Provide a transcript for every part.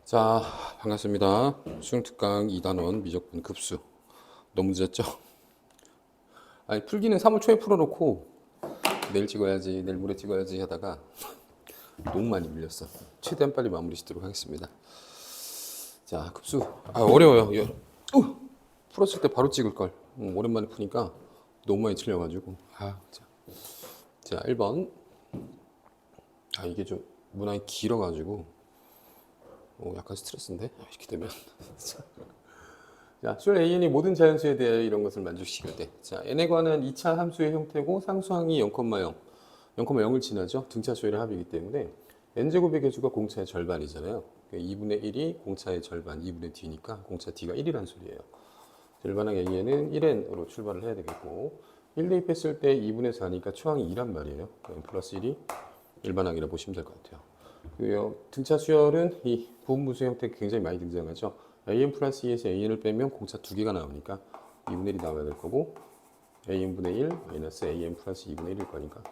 자, 반갑습니다. 수능특강 2단원 미적분 급수. 너무 늦었죠? 아니, 풀기는 3월 초에 풀어놓고 내일 찍어야지, 내일 모레 찍어야지 하다가 너무 많이 밀렸어. 최대한 빨리 마무리 짓도록 하겠습니다. 자, 급수. 어려워요. 풀었을 때 바로 찍을 걸. 오랜만에 푸니까 너무 많이 틀려가지고. 자, 1번. 이게 좀 문항이 길어가지고 약간 스트레스인데? 이렇게 되면. 자, 술 AN이 모든 자연수에 대하여 이런 것을 만족시킬 때. 자, n에 관한 2차 함수의 형태고 상수항이 0,0, 0,0을 지나죠. 등차수열의 합이기 때문에 n제곱의 개수가 공차의 절반이잖아요. 2분의 1이 공차의 절반, 2분의 d니까 공차 d가 1이란 소리예요. 일반항 AN은 1n으로 출발을 해야 되겠고 1 대입했을 때 2분의 4니까 초항이 2란 말이에요. n 플러스 1이 일반항이라 보시면 될 것 같아요. 등차 수열은 이 부분분수 형태 굉장히 많이 등장하죠. an 플러스 2에서 an을 빼면 공차 2개가 나오니까 2분의 1이 나와야 될 거고 an분의 1 마이너스 an 플러스 2분의 1일 거니까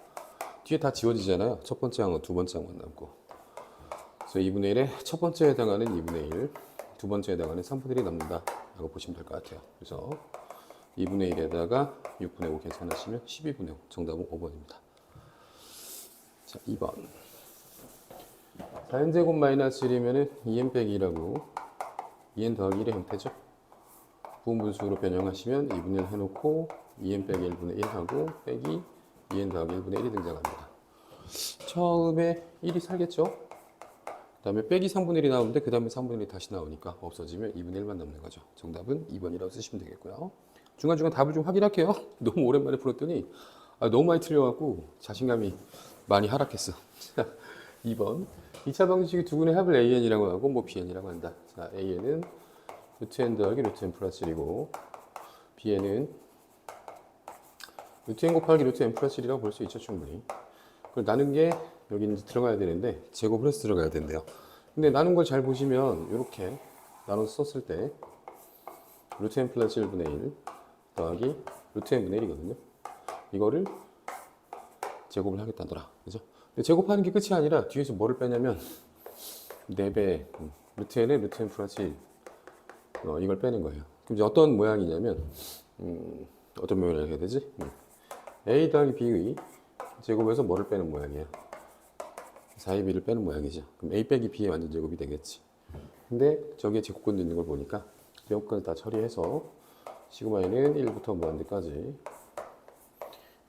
뒤에 다 지워지잖아요. 첫 번째 항은 두 번째 항만 남고 그래서 2분의 1에 첫 번째에 해당하는 2분의 1 두 번째에 해당하는 3분의 1이 남는다 라고 보시면 될 것 같아요. 그래서 2분의 1에다가 6분의 5 계산하시면 12분의 5 정답은 5번입니다. 자, 2번 4n제곱 마이너스 1이면 2n 빼기 2라고 2n 더하기 1의 형태죠. 부분분수로 변형하시면 2분의 1 해놓고 2n 빼기 1분의 1 하고 빼기 2n 더하기 1분의 1이 등장합니다. 처음에 1이 살겠죠. 그 다음에 빼기 3분의 1이 나오는데 그 다음에 3분의 1이 다시 나오니까 없어지면 2분의 1만 남는 거죠. 정답은 2번이라고 쓰시면 되겠고요. 중간중간 답을 좀 확인할게요. 너무 오랜만에 풀었더니 너무 많이 틀려갖고 자신감이 많이 하락했어. 2번 2차 방정식이 두 근의 합을 an이라고 하고 뭐 bn이라고 한다. 자, an은 루트 n 더하기 루트 n 플러스 1이고 bn은 루트 n 곱하기 루트 n 플러스 1이라고 볼 수 있죠, 충분히. 그걸 나눈 게 여기 이제 들어가야 되는데 제곱을 해서 들어가야 된대요. 근데 나눈 걸 잘 보시면 이렇게 나눠서 썼을 때 루트 n 플러스 1분의 1 더하기 루트 n분의 1이거든요. 이거를 제곱을 하겠다더라. 그죠? 근데 제곱하는 게 끝이 아니라 뒤에서 뭐를 빼냐면 4배 루트 n에 루트 n 플러스 1 이걸 빼는 거예요. 그럼 이제 어떤 모양이냐면 어떤 모양이라고 해야 되지? a 더하기 b의 제곱에서 뭐를 빼는 모양이야? 4의 b를 빼는 모양이죠. 그럼 a 빼기 b의 완전 제곱이 되겠지. 근데 저기에 제곱권도 있는 걸 보니까 제곱권을 다 처리해서 시그마에는 1부터 무한대까지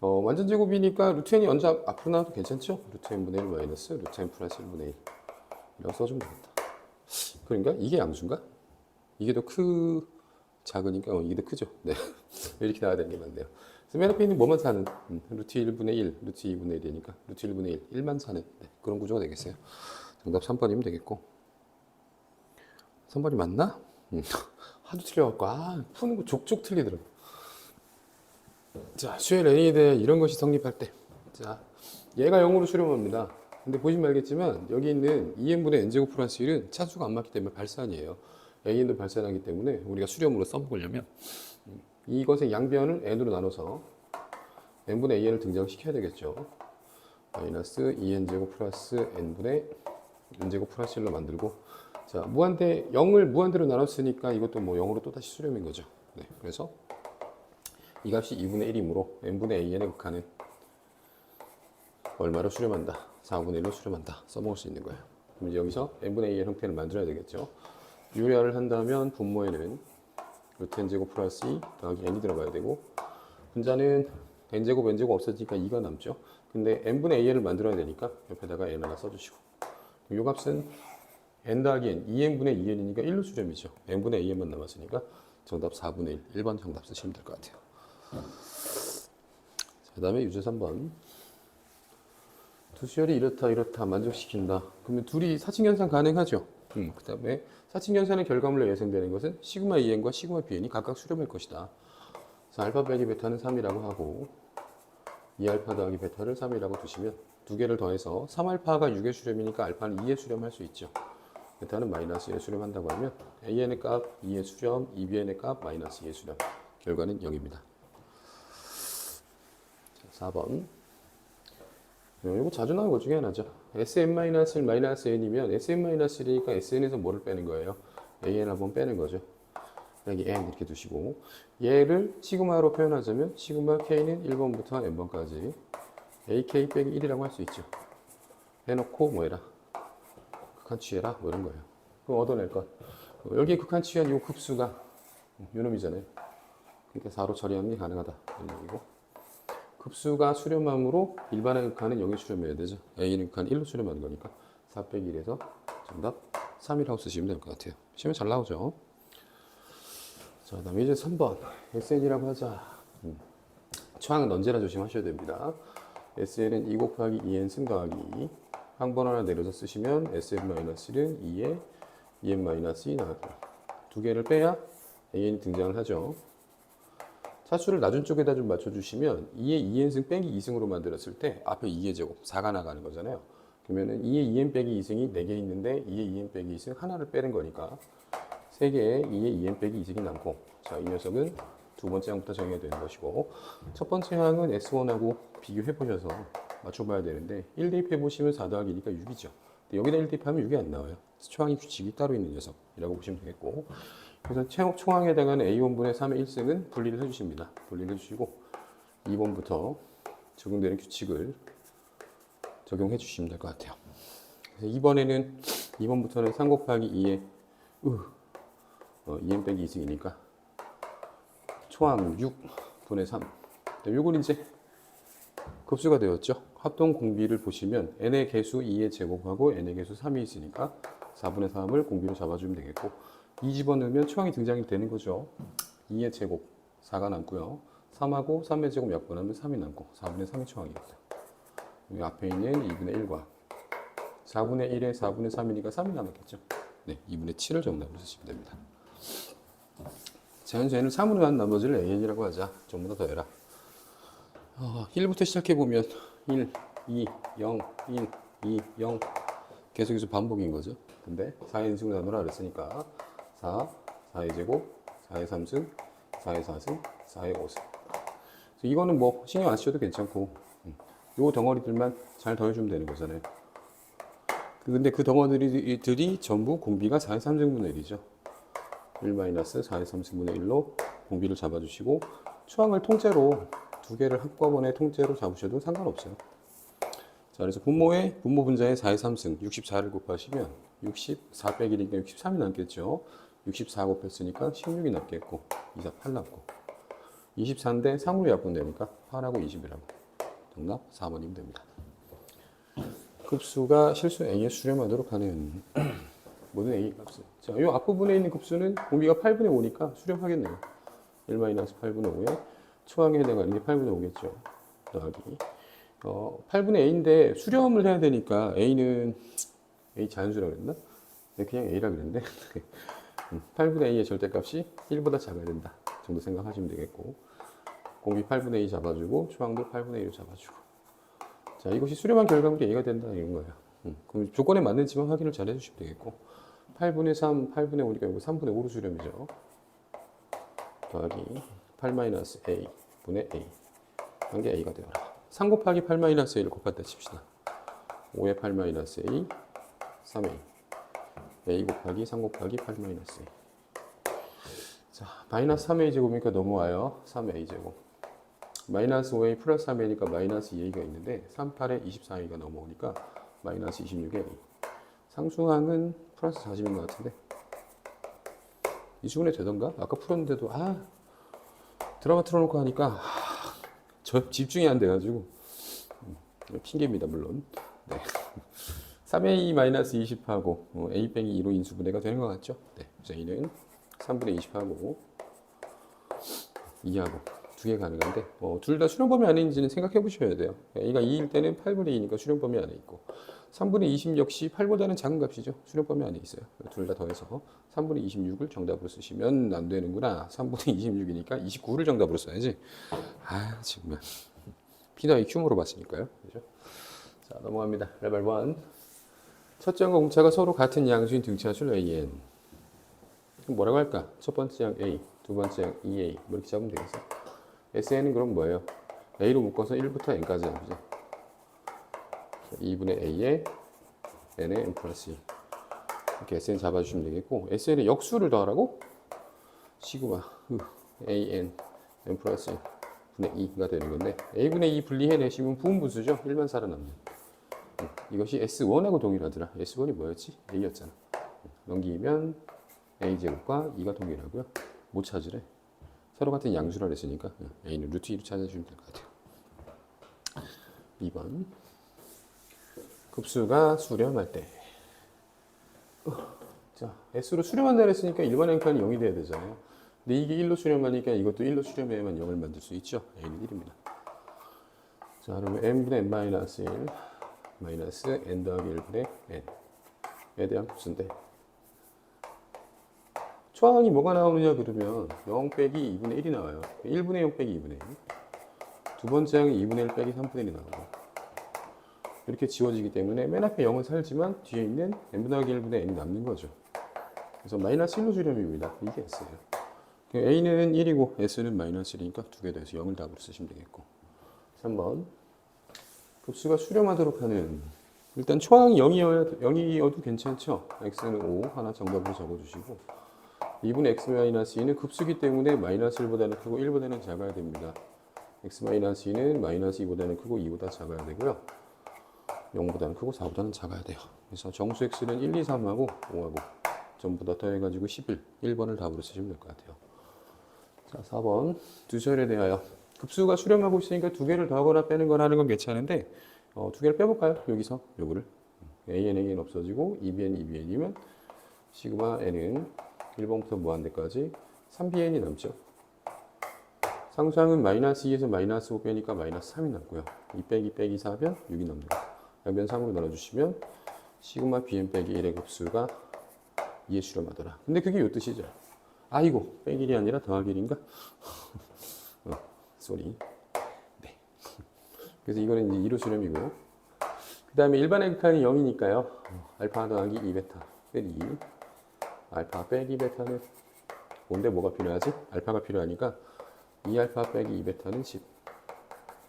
완전 제곱이니까 루트 n이 언제 앞으로 나와도 괜찮죠? 루트 n분의 1 마이너스 루트 n 플러스 1분의 1 이라고 써주면 되겠다. 그러니까 이게 양수인가? 이게 더 작으니까 이게 더 크죠? 네. 이렇게 나와야 되는 게 맞네요. 그래서 맨 앞에 있는 뭐만 사는 루트 1분의 1, 루트 2분의 1이니까 루트 1분의 1, 1만 사는 그런 구조가 되겠어요. 정답 3번이면 되겠고 3번이 맞나? 하도 틀려갖고 푸는 거 족족 틀리더라고. 자, 수열 n에 대해 이런 것이 성립할 때 자, 얘가 0으로 수렴합니다. 근데 보시면 알겠지만 여기 있는 2n분의 n제곱 플러스 1은 차수가 안 맞기 때문에 발산이에요. an도 발산하기 때문에 우리가 수렴으로 써보려면 이것의 양변을 n으로 나눠서 n분의 an을 등장시켜야 되겠죠. 마이너스 2n제곱 플러스 n분의 n제곱 플러스 1로 만들고 자, 무한대 0을 무한대로 나눴으니까 이것도 뭐 0으로 또다시 수렴인 거죠. 네, 그래서 이 값이 2분의 1이므로 n분의 an에 극한은 얼마로 수렴한다? 4분의 1로 수렴한다. 써먹을 수 있는 거예요. 그럼 이제 여기서 n분의 an 형태를 만들어야 되겠죠. 유리화를 한다면 분모에는 루트 n제곱 플러스 2 더하기 n이 들어가야 되고 분자는 n제곱 n제곱 없어지니까 2가 남죠. 근데 n분의 an을 만들어야 되니까 옆에다가 n 하나 써주시고 이 값은 n 더하기 n, 2n분의 2n이니까 1로 수렴이죠. n분의 an만 남았으니까 정답 4분의 1, 1번 정답 쓰시면 될 것 같아요. 그 다음에 유제 3번 두 수열이 이렇다 만족시킨다. 그러면 둘이 사칭연산 가능하죠. 그 다음에 사칭연산의 결과물로 예상되는 것은 시그마 2n과 시그마 bn이 각각 수렴할 것이다. 그래서 알파 빼기 베타는 3이라고 하고 2알파 더하기 베타를 3이라고 두시면 두 개를 더해서 3알파가 6의 수렴이니까 알파는 2의 수렴할 수 있죠. 베타는 마이너스 2의 수렴한다고 하면 an의 값 2의 수렴, 2bn의 값 마이너스 2의 수렴. 결과는 0입니다. 4번 이거 자주 나오는 것 중에 하나죠. Sn-1-n이면 Sn-1이니까 Sn에서 뭐를 빼는 거예요? AN 한번 빼는 거죠. 여기 n 이렇게 두시고 얘를 시그마로 표현하자면 시그마 k는 1번부터 n번까지 ak 빼기 1이라고 할 수 있죠. 해놓고 뭐 해라? 극한 취해라? 뭐 이런 거예요. 그럼 얻어낼 것. 여기 극한 취한 이 급수가 요 놈이잖아요. 그러니까 4로 처리하면 가능하다. 이런 얘기고. 급수가 수렴함으로 일반의 극한은 0에 수렴해야 되죠. A는 극한 1로 수렴하는 거니까 4 빼기 1에서 정답 3이라고 쓰시면 될 것 같아요. 시험에 잘 나오죠. 자, 다음에 이제 3번 SN이라고 하자. 초항은 언제나 조심하셔야 됩니다. SN은 2 곱하기 2n 승 더하기 항번 하나 내려서 쓰시면 SN-1은 2에 2n-2 나가고 두 개를 빼야 AN이 등장을 하죠. 차수를 낮은 쪽에다 좀 맞춰주시면 2의 2n승 빼기 2승으로 만들었을 때 앞에 2의 제곱 4가 나가는 거잖아요. 그러면은 2의 2n 빼기 2승이 4개 있는데 2의 2n 빼기 2승 하나를 빼는 거니까 3개에 2의 2n 빼기 2승이 남고 자, 이 녀석은 두 번째 항부터 정해야 되는 것이고 첫 번째 항은 S1하고 비교해 보셔서 맞춰봐야 되는데 1 대입해 보시면 4 더하기니까 6이죠. 여기다 1 대입하면 6이 안 나와요. 초항이 규칙이 따로 있는 녀석이라고 보시면 되겠고 그래서 총항에 해당하는 A1분의 3의 1승은 분리를 해주십니다. 분리를 해주시고 2번부터 적용되는 규칙을 적용해 주시면 될 것 같아요. 그래서 2번부터는 3 곱하기 2의 2n 빼기 2승이니까 초항 6분의 3 요건 이제 급수가 되었죠. 합동 공비를 보시면 n의 개수 2의 제곱하고 n의 개수 3이 있으니까 4분의 3을 공비로 잡아주면 되겠고 이 집어넣으면 초항이 등장이 되는 거죠. 2의 제곱 4가 남고요. 3하고 3의 제곱 약분하면 3이 남고 4분의 3이 초항이겠다. 여기 앞에 있는 2분의 1과 4분의 1에 4분의 3이니까 3이 남았겠죠. 네, 2분의 7을 정답으로 쓰시면 됩니다. 자, 현재는 3으로 한 나머지를 AN이라고 하자. 전부 다 더해라. 1부터 시작해보면 1, 2, 0, 1, 2, 0 계속해서 반복인 거죠. 근데 4의 승을 나누라 그랬으니까 4, 4의 제곱, 4의 3승, 4의 4승, 4의 5승. 이거는 뭐 신경 안 쓰셔도 괜찮고 요 덩어리들만 잘 더해주면 되는 거잖아요. 근데 그 덩어리들이 전부 공비가 4의 3승분의 1이죠. 1-4의 3승분의 1로 공비를 잡아주시고 초항을 통째로 두 개를 한꺼번에 통째로 잡으셔도 상관없어요. 자, 그래서 분모 분자의 4의 3승 64를 곱하시면 64 빼기 1이니까 63이 남겠죠. 64 곱했으니까 16이 남겠고 2, 4, 8 남고 24인데 3으로 약분되니까 8하고 20이라고 정답 4번이면 됩니다. 급수가 실수 A에 수렴하도록 하는 모든 A 값은 자, 이 앞부분에 있는 급수는 공비가 8분의 5니까 수렴하겠네요. 1-8분의 5에 초항에 해당하는 게 8분의 5겠죠. 더하기 8분의 A인데 수렴을 해야 되니까 A는 A 자연수라고 그랬나? 네, 그냥 A라 그랬는데 8분의 A의 절대값이 1보다 작아야 된다 정도 생각하시면 되겠고 공비 8분의 2 잡아주고 초항도 8분의 2로 잡아주고 자, 이것이 수렴한 결과물이 A가 된다 이런 거예요. 그럼 조건에 맞는지만 확인을 잘 해주시면 되겠고 8분의 3, 8분의 5니까 이거 3분의 5로 수렴이죠. 더하기 8-A 분의 A 한 게 A가 되어라. 3 곱하기 8-A를 곱했다 칩시다. 5의 8-A 3A A 곱하기 3 곱하기 8-A 자, 마이너스 3A 제곱이니까 넘어와요. 3A 제곱 마이너스 5A 플러스 3A니까 마이너스 2A가 있는데 3, 8에 24A가 넘어오니까 마이너스 26A 상수항은 플러스 40인 것 같은데 이 수분에 되던가? 아까 풀었는데도 드라마 틀어놓고 하니까 저 집중이 안 돼가지고 핑계입니다 물론. 네. 3A-20하고 A 빼기 2로 인수분해가 되는 것 같죠? 네. 그래서 A는 3분의 20하고 2하고 두 개 가능한데 둘 다 수렴범위 안에 있는지는 생각해 보셔야 돼요. A가 2일 때는 8분의 2니까 수렴범위 안에 있고 3분의 20 역시 8보다는 작은 값이죠. 수렴범위 안에 있어요. 둘 다 더해서 3분의 26을 정답으로 쓰시면 안 되는구나. 3분의 26이니까 29를 정답으로 써야지. 정말 P나 Q 물어봤으니까요. 그죠? 자, 넘어갑니다. 레벨 1. 첫째과 공차가 서로 같은 양수인 등차술 AN. 그럼 뭐라고 할까? 첫 번째 양 A, 두 번째 양 2A. 뭐 이렇게 잡으면 되겠어. SN은 그럼 뭐예요? A로 묶어서 1부터 N까지 하죠. 2분의 a에 n의 n 플러스 1. 이렇게 SN 잡아주시면 되겠고, SN에 역수를 더하라고? 시그마 AN n 플러스 1분의 2가 되는 건데, a분의 2 분리해내시면 부분분수죠. 1만 살아남는. 이것이 S1하고 동일하더라. S1이 뭐였지? A였잖아. 넘기면 A제곱과 2가 동일하고요. 못 찾으래. 서로 같은 양수라 그랬으니까 A는 루트 2로 찾아주시면 될 것 같아요. 2번. 급수가 수렴할 때. 자, S로 수렴한다 그랬으니까 일반 행칸이 0이 돼야 되잖아요. 근데 이게 1로 수렴하니까 이것도 1로 수렴해야만 0을 만들 수 있죠. A는 1입니다. 자, 그러면 n분의 n-1 마이너스 n 더하기 1분의 n에 대한 급수인데, 초항이 뭐가 나오느냐 그러면 0 빼기 2분의 1이 나와요. 1분의 0 빼기 2분의 1. 두 번째 항이 2분의 1 빼기 3분의 1이 나오고, 이렇게 지워지기 때문에 맨 앞에 0은 살지만 뒤에 있는 n 더하기 1분의 n이 남는 거죠. 그래서 마이너스 1로 수렴입니다. 이게 S예요. A는 1이고 S는 마이너스 1이니까 두 개 더해서 0을 답으로 쓰시면 되겠고. 3번. 급수가 수렴하도록 하는, 일단 초항이 0이어도 괜찮죠. x는 5 하나 정답으로 적어주시고, 2분의 x-2는 급수기 때문에 마이너스 1보다는 크고 1보다는 작아야 됩니다. x-2는 마이너스 2보다는 크고 2보다 작아야 되고요. 0보다는 크고 4보다는 작아야 돼요. 그래서 정수 x는 1, 2, 3하고 5하고 전부 다 더해가지고 11, 1번을 답으로 쓰시면 될 것 같아요. 자, 4번. 두절에 대하여. 급수가 수렴하고 있으니까 두 개를 더하거나 빼는 거나 하는 건 괜찮은데, 두 개를 빼볼까요? 여기서 요거를 AN 없어지고 2BN, 2BN이면 시그마 N은 1번부터 무한대까지 3BN이 남죠. 상수항은 마이너스 2에서 마이너스 5 빼니까 마이너스 3이 남고요. 2 빼기 빼기 4면 6이 남니다. 양변 3으로 나눠주시면 시그마 BN 빼기 1의 급수가 2에 수렴하더라. 근데 그게 요 뜻이죠. 아이고, 빼기 1이 아니라 더하기 1인가? 쏘리. 네. 그래서 이거는 이제 2로 수렴이고, 그 다음에 일반 엑칸이 0이니까요. 알파 더하기 2베타 빼기 알파 빼기 베타는 뭔데 뭐가 필요하지? 알파가 필요하니까 2알파 빼기 2베타는 10.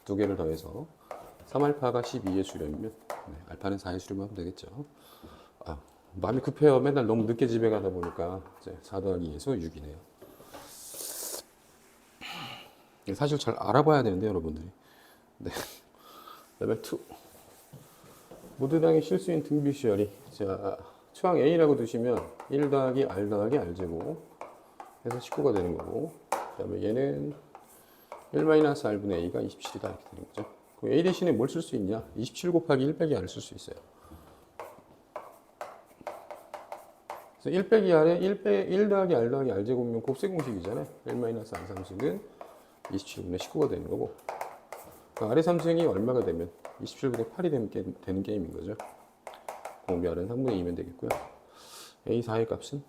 두 개를 더해서 3알파가 12의 수렴이면 알파는 4의 수렴하면 되겠죠. 마음이 급해요. 맨날 너무 늦게 집에 가다 보니까 이제 4 더하기 2에서 6이네요. 사실 잘 알아봐야 되는데 여러분들이. 네. 레벨 2. 모드당의 실수인 등비 시열이. 자, 초항 A라고 두시면 1 더하기 R 더하기 R제곱 해서 19가 되는 거고, 그 다음에 얘는 1-R분의 A가 27이다 이렇게 되는 거죠. 그럼 A 대신에 뭘 쓸 수 있냐? 27 곱하기 1 빼기 R을 쓸 수 있어요. 그래서 1 빼기 R에 1 더하기 R 더하기 R제곱이면 곱셈 공식이잖아요. 1-R 삼승은 27분의 19가 되는 거고, 그 R의 삼승이 얼마가 되면 27분의 8이 되는 게임인 거죠. 공비 R은 3분의 2면 되겠고요. A4의 값은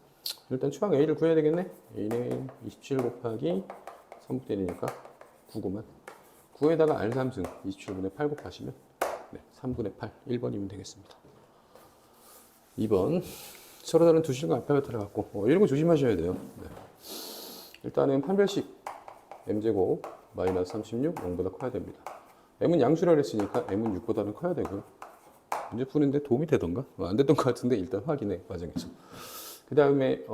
일단 초항 A를 구해야 되겠네. A는 27 곱하기 3분의 1이니까 9고만 9에다가 R3승 27분의 8 곱하시면 3분의 8 1번이면 되겠습니다. 2번. 서로 다른 두 실과 알파벳을 갖고 이런 거 조심하셔야 돼요. 네. 일단은 판별식 m제곱 마이너스 36 0보다 커야 됩니다. m은 양수라 그랬으니까 m은 6보다는 커야 되고요. 문제 푸는데 도움이 되던가? 안 됐던 것 같은데 일단 확인해 과정에서. 그 다음에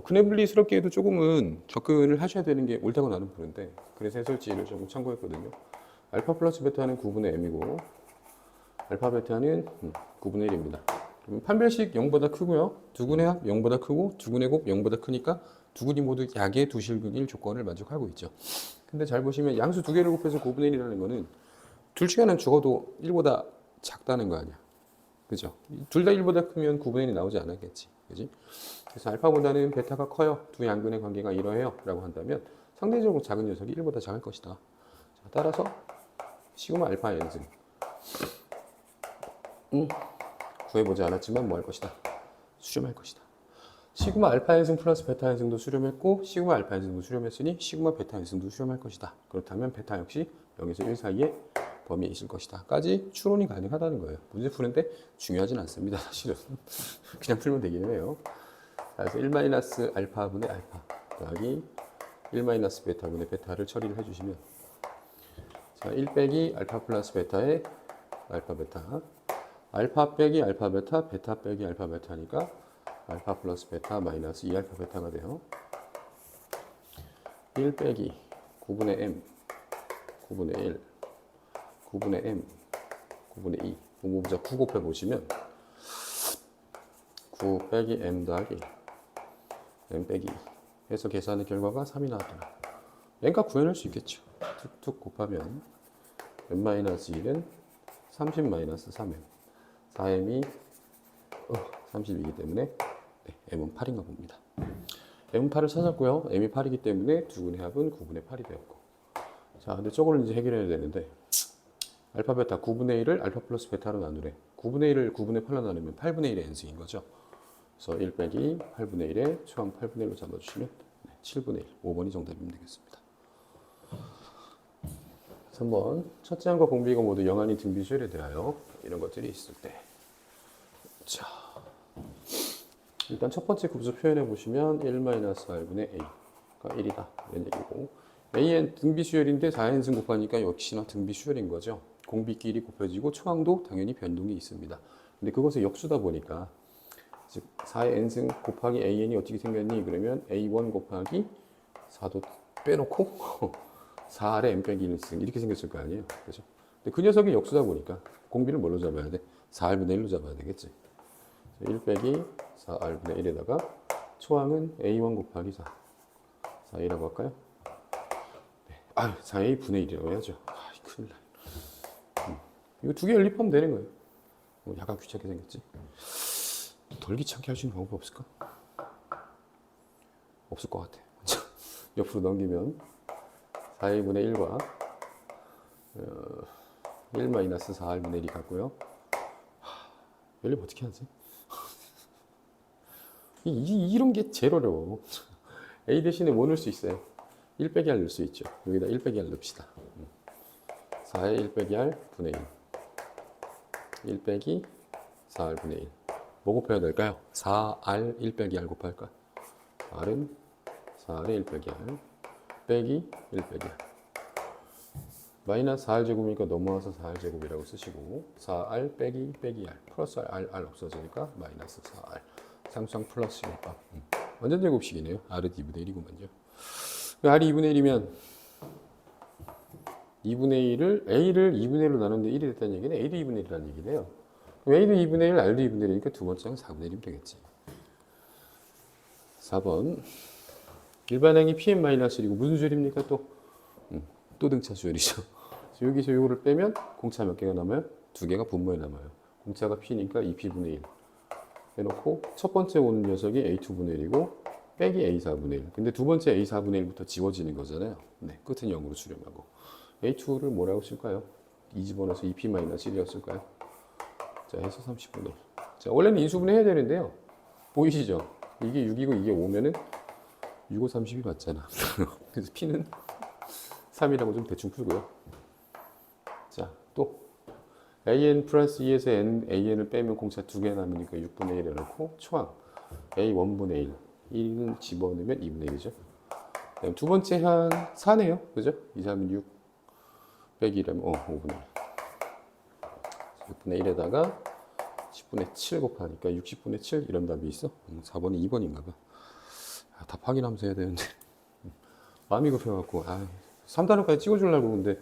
그네블리스럽게도 조금은 접근을 하셔야 되는 게 옳다고 나는 보는데, 그래서 해설지를 조금 참고했거든요. 알파 플러스 베타는 9분의 m이고 알파 베타는 9분의 1입니다. 그러면 판별식 0보다 크고요. 두근의 합 0보다 크고 두근의 곱 0보다 크니까 두근이 모두 약의 두 실근 1 조건을 만족하고 있죠. 근데 잘 보시면 양수 두 개를 곱해서 9분의 1이라는 거는 둘 중에 하나는 죽어도 1보다 작다는 거 아니야. 그죠? 둘 다 1보다 크면 9분의 1이 나오지 않았겠지. 그지? 그래서 알파보다는 베타가 커요. 두 양근의 관계가 이러해요. 라고 한다면 상대적으로 작은 녀석이 1보다 작을 것이다. 자, 따라서 시그마 알파 n승. 구해보지 않았지만 뭐 할 것이다? 수렴할 것이다. 시그마 알파 n승 플러스 베타 n승도 수렴했고 시그마 알파 n승도 수렴했으니 시그마 베타 n승도 수렴할 것이다. 그렇다면 베타 역시 0에서 1 사이에 범위에 있을 것이다. 까지 추론이 가능하다는 거예요. 문제 푸는데 중요하진 않습니다. 사실은. 그냥 풀면 되기는 해요. 그래서 1 알파분의 알파 더하기 1 베타분의 베타를 처리를 해주시면, 자, 1 빼기 알파 플러스 베타의 알파 베타 알파 빼기 알파 베타, 베타 빼기 알파 베타니까 알파 플러스 베타 마이너스 2 알파 베타가 돼요. 1 빼기 9분의 m, 9분의 1, 9분의 m, 9분의 2. 분모부자 9 곱해 보시면 9 빼기 m 더하기 m 빼기 2 해서 계산의 결과가 3이 나왔더라. n값 구해낼 수 있겠죠. 툭툭 곱하면 m-1은 30-3m 4m이 30이기 때문에 네, m은 8인가 봅니다. m은 8을 찾았고요. m이 8이기 때문에 두근의 합은 9분의 8이 되었고, 자, 근데 저걸 이제 해결해야 되는데 알파 베타 9분의 1을 알파 플러스 베타로 나누래. 9분의 1을 9분의 8로 나누면 8분의 1의 n승인 거죠. 그래서 1 빼기 8분의 1에 초항 8분의 1로 잡아주시면 7분의 1, 5번이 정답이면 되겠습니다. 3번, 첫째 항과 공비가 모두 영한이 등비수열에 대하여 이런 것들이 있을 때, 자, 일단 첫 번째 급수 표현해 보시면 1-r분의 a가 1이다 이런 얘기고, an 등비수열인데 4n승 곱하니까 역시나 등비수열인 거죠. 공비끼리 곱해지고 초항도 당연히 변동이 있습니다. 근데 그것을 역수다 보니까 즉 4의 n승 곱하기 an이 어떻게 생겼니? 그러면 a1 곱하기 4도 빼놓고 4r의 n 빼기 1승 이렇게 생겼을 거 아니에요. 그죠? 근데 그 녀석이 역수다 보니까 공비를 뭘로 잡아야 돼? 4r분의 1로 잡아야 되겠지. 1 빼기 4r분의 1에다가 초항은 a1 곱하기 4 4a라고 할까요? 네. 4a 분의 1이라고 해야죠. 큰일 나. 이거 두 개 연립하면 되는 거예요. 약간 귀찮게 생겼지. 덜 귀찮게 할 수 있는 방법 없을까? 없을 것 같아. 옆으로 넘기면 4a분의 1과 1-4r분의 1이 같고요. 연립 어떻게 하지? 이런 게 제일 어려워. a 대신에 뭐 넣을 수 있어요? 1 빼기 r 넣을 수 있죠. 여기다 1 빼기 r 넣읍시다. 4의 1 빼기 r 분의 1 1 빼기 4r 분의 1 뭐 곱해야 될까요? 4r 1 빼기 r 곱할까? r은 4r의 1 빼기 r 빼기 1 빼기 r 마이너스 4r 제곱이니까 넘어와서 4r 제곱이라고 쓰시고 4r 빼기 r 플러스 r 없어지니까 마이너스 4r 상수항 플러스 1밥 완전 제곱식이네요. r은 2분의 1이구만요. r이 2분의 1이면 2분의 1을 a를 2분의 1로 나눴는데 1이 됐다는 얘기는 a도 2분의 1이라는 얘기네요. 그럼 a도 2분의 1, r도 2분의 1이니까 두 번째는 4분의 1이면 되겠지. 4번 일반항이 pn-1이고 무슨 수열입니까? 또 등차 수열이죠. 여기서 요거를 빼면 공차 몇 개가 남아요? 두 개가 분모에 남아요. 공차가 p니까 2p분의 1 해놓고 첫 번째 오는 녀석이 a2분의 1이고 빼기 a4분의 1. 근데 두 번째 a4분의 1부터 지워지는 거잖아요. 네, 끝은 0으로 수렴하고 a2를 뭐라고 쓸까요? 2 집어넣어서 2p-1이었을까요? 자, 해서 30분의 1. 자, 원래는 인수분해 해야 되는데요. 보이시죠? 이게 6이고 이게 5면은 6, 5, 30이 맞잖아. 그래서 p는 3이라고 좀 대충 풀고요. 자, 또 an 플러스 2에서 an을 빼면 공차 2개 남으니까 6분의 1 해놓고 초항 a1분의 1 1은 집어넣으면 2분의 1이죠. 두 번째 한 4네요. 그죠? 2, 3은 6 빼기 1하면 5분의 1 6분의 1에다가 10분의 7 곱하니까 60분의 7 이런 답이 있어. 4번이 2번인가 봐. 답 확인하면서 해야 되는데 마음이 급해갖고 3단원까지 찍어주려고. 근데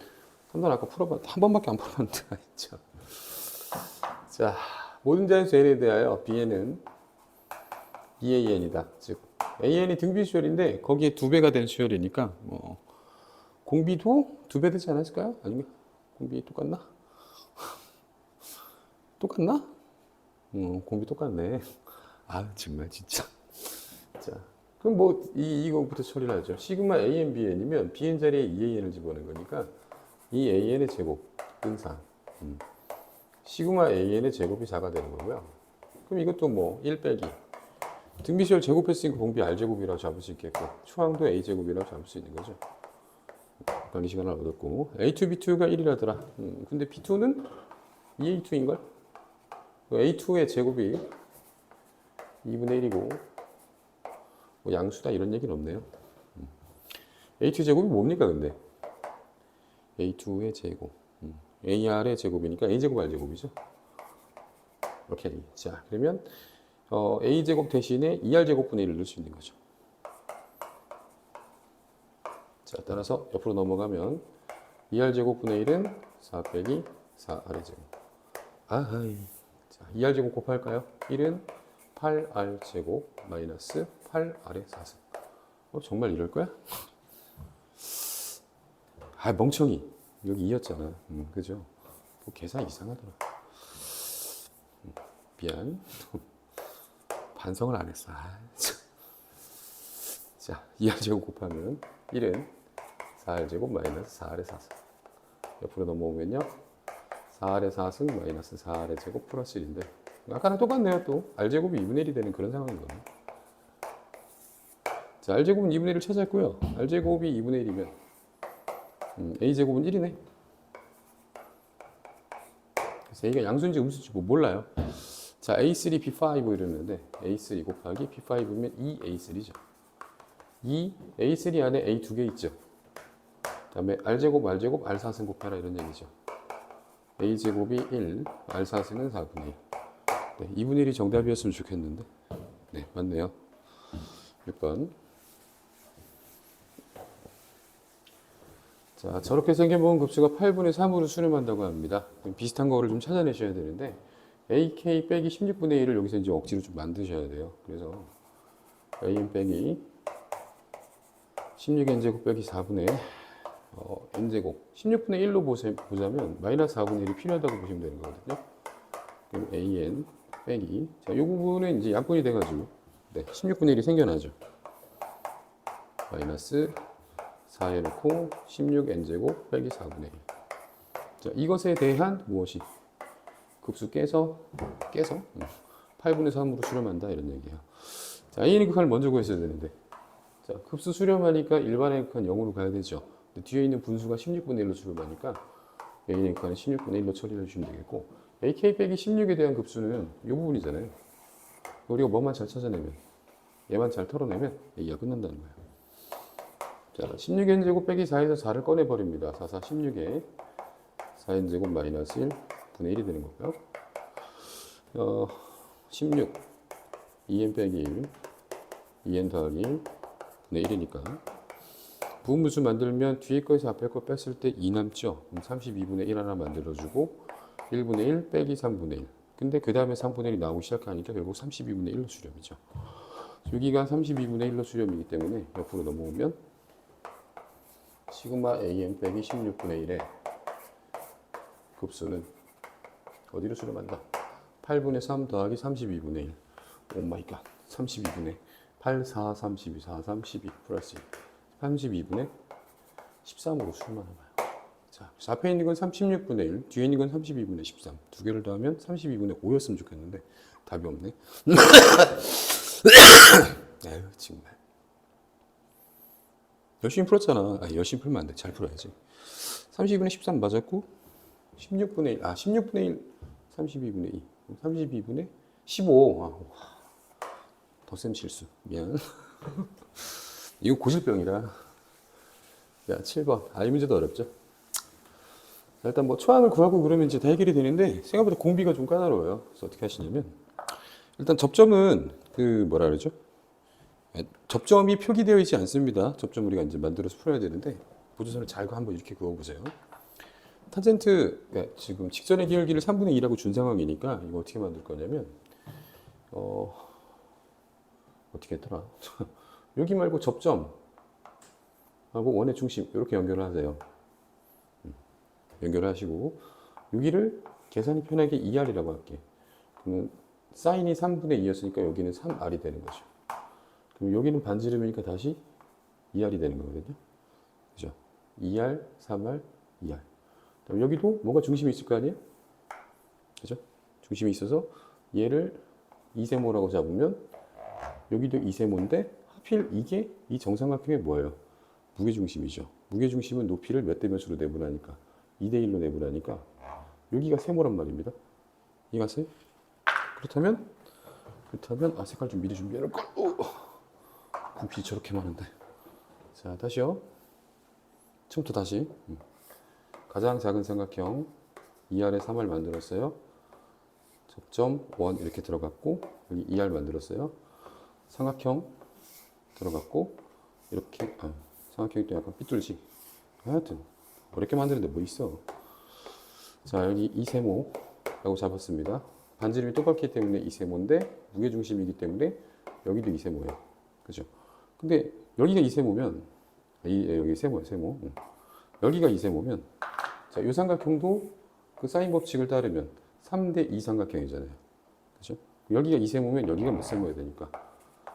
3단원 아까 풀어봤는데 한 번밖에 안 풀어봤는데 진짜. 자, 모든 자연수 n에 대하여 bn은 2an이다. 즉 an이 등비 수열인데 거기에 2배가 된 수열이니까 공비도 2배 되지 않았을까요? 아니면 공비 똑같나? 똑같나? 공비 똑같네. 정말 진짜. 자, 그럼 뭐 이거부터 처리를 하죠. 시그마 an bn이면 bn 자리에 2an을 집어넣은 거니까 이 an의 제곱 근상 시그마 an의 제곱이 4가 되는 거고요. 그럼 이것도 뭐 1 빼기 등비수열 제곱했으니까 공비 r제곱이라고 잡을 수 있겠고 초항도 a제곱이라고 잡을 수 있는 거죠. 관리 시간을 얻었고 a2 b2가 1이라더라. 근데 b2는 2a2인걸? a2의 제곱이 2분의 1이고 뭐 양수다 이런 얘기는 없네요. a2 제곱이 뭡니까 근데? a2의 제곱 ar의 제곱이니까 a제곱 r제곱이죠. 오케이. 자, 그러면 a제곱 대신에 2r제곱분의 1을 넣을 수 있는 거죠. 자, 따라서 옆으로 넘어가면 2r제곱분의 1은 4 빼기 4r제곱. 아하이. 자, 2r제곱 곱할까요? 1은 8r제곱 마이너스 8r의 4승. 정말 이럴 거야? 아, 멍청이. 여기 2였잖아. 그죠? 뭐 계산 이상하더라. 미안. 반성을 안 했어. 아, 자, 2r제곱 곱하면 1은 4r제곱 마이너스 4r의 4승. 옆으로 넘어오면요. 4r의 4승 마이너스 4r의 제곱 플러스 1인데 아까랑 똑같네요. 또 r제곱이 2분의 1이 되는 그런 상황인 거예요. 자, r제곱은 2분의 1을 찾았고요. r제곱이 2분의 1이면 a제곱은 1이네. 그래서 a가 양수인지 음수인지 뭐 몰라요. 자, a3, b5 이러는데 a3 곱하기 b5면 2a3죠. 2a3 안에 a 두 개 있죠. 그 다음에 r제곱, r제곱, r4승 곱해라 이런 얘기죠. a제곱이 1, r4승은 4분의 1. 네, 2분의 1이 정답이었으면 좋겠는데. 네, 맞네요. 6번. 자, 저렇게 생겨본 급수가 8분의 3으로 수렴한다고 합니다. 비슷한 거를 좀 찾아내셔야 되는데 AK 빼기 16분의 1을 여기서 이제 억지로 좀 만드셔야 돼요. 그래서 AN 빼기 16n제곱 빼기 4분의 n제곱 16분의 1로 보자면 마이너스 4분의 1이 필요하다고 보시면 되는 거거든요. 그럼 AN 빼기 자, 이 부분은 이제 약분이 돼가지고 네, 16분의 1이 생겨나죠. 마이너스 4 해놓고 16n제곱 빼기 4분의 1. 자, 이것에 대한 무엇이? 급수 깨서 8분의 3으로 수렴한다 이런 얘기야. 자, A의 극한을 먼저 구했어야 되는데 자, 급수 수렴하니까 일반의 극한 0으로 가야 되죠. 근데 뒤에 있는 분수가 16분의 1로 수렴하니까 A의 극한은 16분의 1로 처리해 주시면 되겠고 AK 빼기 16에 대한 급수는 이 부분이잖아요. 우리가 뭐만 잘 찾아내면 얘만 잘 털어내면 A가 끝난다는 거예요. 자, 16n제곱 빼기 4에서 4를 꺼내버립니다. 4, 4, 16에 4n제곱 마이너스 1 분의 1이 되는 거고요. 16 2n 빼기 1 2n 더하기 1 분의 1이니까 부분분수 만들면 뒤에 거에서 앞에 거 뺐을 때 2 남죠. 그럼 32분의 1 하나 만들어주고 1분의 1 빼기 3분의 1 근데 그 다음에 3분의 1이 나오기 시작하니까 결국 32분의 1로 수렴이죠. 여기가 32분의 1로 수렴이기 때문에 옆으로 넘어오면 시그마 AN 빼기 16분의 1의 급수는 어디로 수렴한다? 8분의 3 더하기 32분의 1. 오 마이 갓. 32분의 8, 4, 32, 4, 3, 12 플러스 1. 32분의 13으로 수렴하는 거예요. 자, 앞에 있는 건 36분의 1, 뒤에 있는 건 32분의 13. 두 개를 더하면 32분의 5였으면 좋겠는데 답이 없네. 아유, 정말. 열심히 풀었잖아. 아, 열심히 풀면 안 돼. 잘 풀어야지. 32분의 13 맞았고 16분의 1, 16분의 1, 32분의 2, 32분의 15. 덧셈 실수. 미안. 이거 고질병이라. 야, 7번. 이 문제도 어렵죠? 자, 일단 뭐 초항을 구하고 그러면 이제 다 해결이 되는데 생각보다 공비가 좀 까다로워요. 그래서 어떻게 하시냐면 일단 접점은 그 뭐라 그러죠? 접점이 표기되어 있지 않습니다. 접점 우리가 이제 만들어서 풀어야 되는데 보조선을 잘 한번 이렇게 그어보세요. 탄젠트 그러니까 지금 직선의 기울기를 3분의 2라고 준 상황이니까 이거 어떻게 만들 거냐면 어떻게 했더라? 여기 말고 접점하고 원의 중심 이렇게 연결을 하세요. 연결을 하시고 여기를 계산이 편하게 2R이라고 할게. 그러면 사인이 3분의 2였으니까 여기는 3R이 되는 거죠. 그럼 여기는 반지름이니까 다시 2R이 되는 거거든요. 그죠? 2R, 3R, 2R. 그럼 여기도 뭔가 중심이 있을 거 아니에요? 그죠? 중심이 있어서 얘를 2세모라고 잡으면 여기도 2세모인데 하필 이게 이 정삼각형의 뭐예요? 무게중심이죠. 무게중심은 높이를 몇 대 몇으로 내분하니까 2대 1로 내분하니까 여기가 세모란 말입니다. 이해갔어요? 그렇다면 색깔 좀 미리 준비해놓을까? 굽이 저렇게 많은데. 자, 다시요. 처음부터 다시. 가장 작은 삼각형 2R에 3R 만들었어요. 접점 1 이렇게 들어갔고 여기 2R 만들었어요. 삼각형 들어갔고 이렇게 삼각형이 또 약간 삐뚤지. 하여튼 어렵게 만드는데 뭐 있어. 자 여기 이세모라고 잡았습니다. 반지름이 똑같기 때문에 이세모인데 무게중심이기 때문에 여기도 이세모예요. 그죠? 근데 여기가 이세모면 여기 세모예요. 세모. 여기가 이세모면 자, 이 삼각형도 그 사인 법칙을 따르면 3대 2 삼각형이잖아요. 그죠? 여기가 이세모면 여기가 몇 세모야 되니까